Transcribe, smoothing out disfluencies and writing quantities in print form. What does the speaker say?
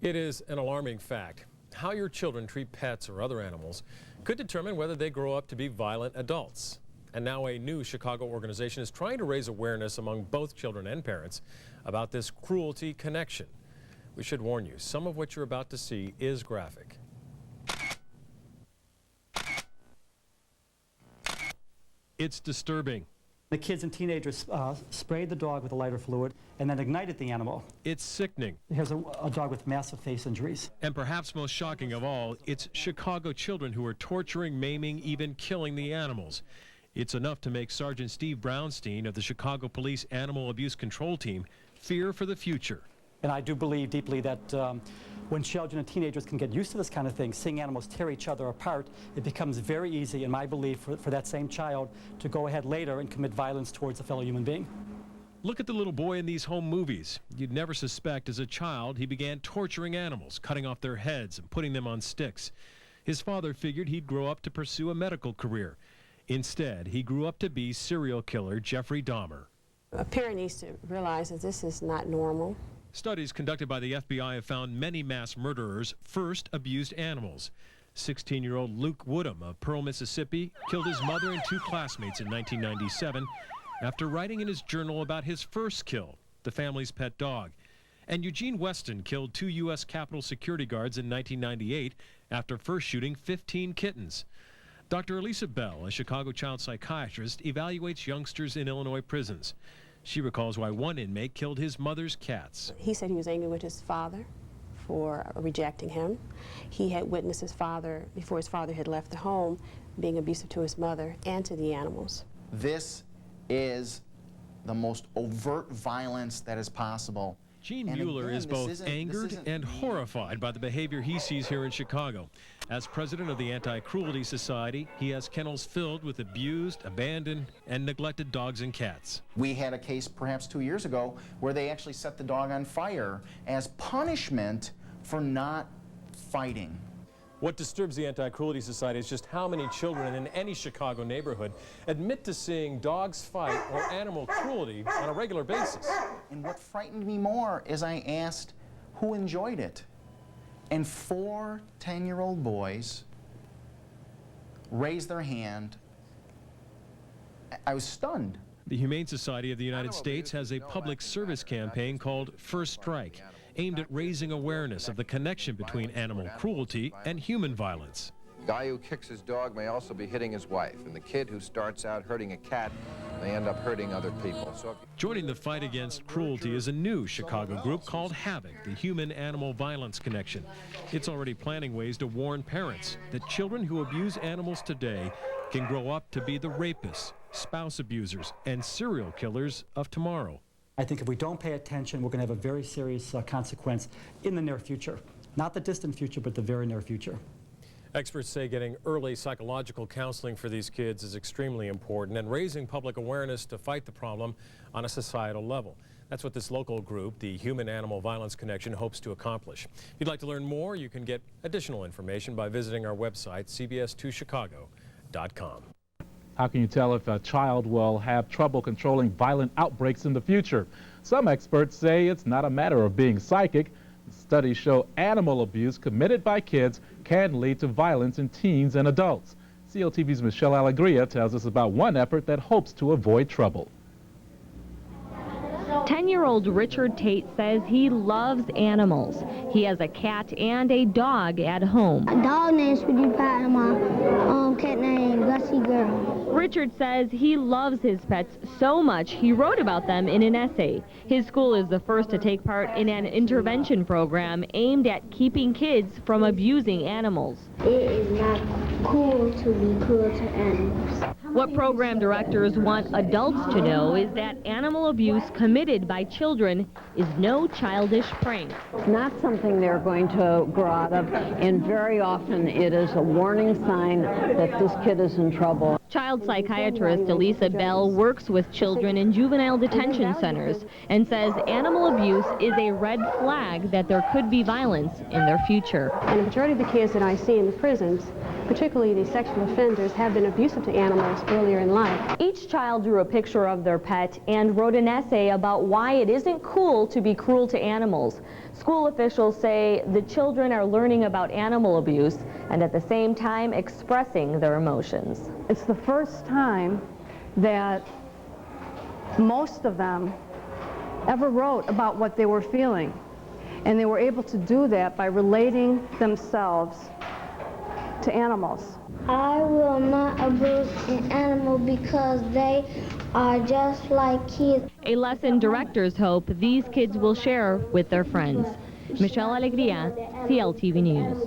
It is an alarming fact. How your children treat pets or other animals could determine whether they grow up to be violent adults. And now a new Chicago organization is trying to raise awareness among both children and parents about this cruelty connection. We should warn you, some of what you're about to see is graphic. It's disturbing. The kids and teenagers sprayed the dog with a lighter fluid and then ignited the animal. It's sickening. Here's a dog with massive face injuries. And perhaps most shocking of all, it's Chicago children who are torturing, maiming, even killing the animals. It's enough to make Sergeant Steve Brownstein of the Chicago Police Animal Abuse Control Team fear for the future. And I do believe deeply that when children and teenagers can get used to this kind of thing, seeing animals tear each other apart, it becomes very easy, in my belief, for that same child to go ahead later and commit violence towards a fellow human being. Look at the little boy in these home movies. You'd never suspect as a child he began torturing animals, cutting off their heads and putting them on sticks. His father figured he'd grow up to pursue a medical career. Instead, he grew up to be serial killer Jeffrey Dahmer. A parent needs to realize that this is not normal. Studies conducted by the FBI have found many mass murderers first abused animals. 16-year-old Luke Woodham of Pearl, Mississippi, killed his mother and two classmates in 1997 after writing in his journal about his first kill, the family's pet dog. And Eugene Weston killed two U.S. Capitol security guards in 1998 after first shooting 15 kittens. Dr. Elisa, a Chicago child psychiatrist, evaluates youngsters in Illinois prisons. She recalls why one inmate killed his mother's cats. He said he was angry with his father for rejecting him. He had witnessed his father, before his father had left the home, being abusive to his mother and to the animals. This is the most overt violence that is possible. Gene Mueller is both angered and horrified by the behavior he sees here in Chicago. As president of the Anti-Cruelty Society, he has kennels filled with abused, abandoned, and neglected dogs and cats. We had a case perhaps 2 years ago where they actually set the dog on fire as punishment for not fighting. What disturbs the Anti-Cruelty Society is just how many children in any Chicago neighborhood admit to seeing dogs fight or animal cruelty on a regular basis. And what frightened me more is I asked who enjoyed it. And 4 10-year-old boys raised their hand. I was stunned. The Humane Society of the United States has a public service campaign called First Strike, aimed at raising awareness of the connection between animal cruelty and human violence. The guy who kicks his dog may also be hitting his wife, and the kid who starts out hurting a cat may end up hurting other people. Joining the fight against cruelty is a new Chicago group called Havoc, the Human-Animal Violence Connection. It's already planning ways to warn parents that children who abuse animals today can grow up to be the rapists, spouse abusers, and serial killers of tomorrow. I think if we don't pay attention, we're going to have a very serious consequence in the near future. Not the distant future, but the very near future. Experts say getting early psychological counseling for these kids is extremely important, and raising public awareness to fight the problem on a societal level. That's what this local group, the Human-Animal Violence Connection, hopes to accomplish. If you'd like to learn more, you can get additional information by visiting our website, cbs2chicago.com. How can you tell if a child will have trouble controlling violent outbreaks in the future? Some experts say it's not a matter of being psychic. Studies show animal abuse committed by kids can lead to violence in teens and adults. CLTV's Michelle Alegria tells us about one effort that hopes to avoid trouble. 10-year-old Richard Tate says he loves animals. He has a cat and a dog at home. A dog named Sweetie Pie and my cat named Gussie Girl. Richard says he loves his pets so much he wrote about them in an essay. His school is the first to take part in an intervention program aimed at keeping kids from abusing animals. It is not cool to be cruel to animals. What program directors want adults to know is that animal abuse committed by children is no childish prank. It's not something they're going to grow out of, and very often it is a warning sign that this kid is in trouble. Child psychiatrist Elisa works with children in juvenile detention centers and says animal abuse is a red flag that there could be violence in their future. And the majority of the kids that I see in the prisons, particularly the sexual offenders, have been abusive to animals earlier in life. Each child drew a picture of their pet and wrote an essay about why it isn't cool to be cruel to animals. School officials say the children are learning about animal abuse and at the same time expressing their emotions. It's the first time that most of them ever wrote about what they were feeling. And they were able to do that by relating themselves to animals. I will not abuse an animal because they are just like kids. A lesson directors hope these kids will share with their friends. Michelle Alegria, CLTV News.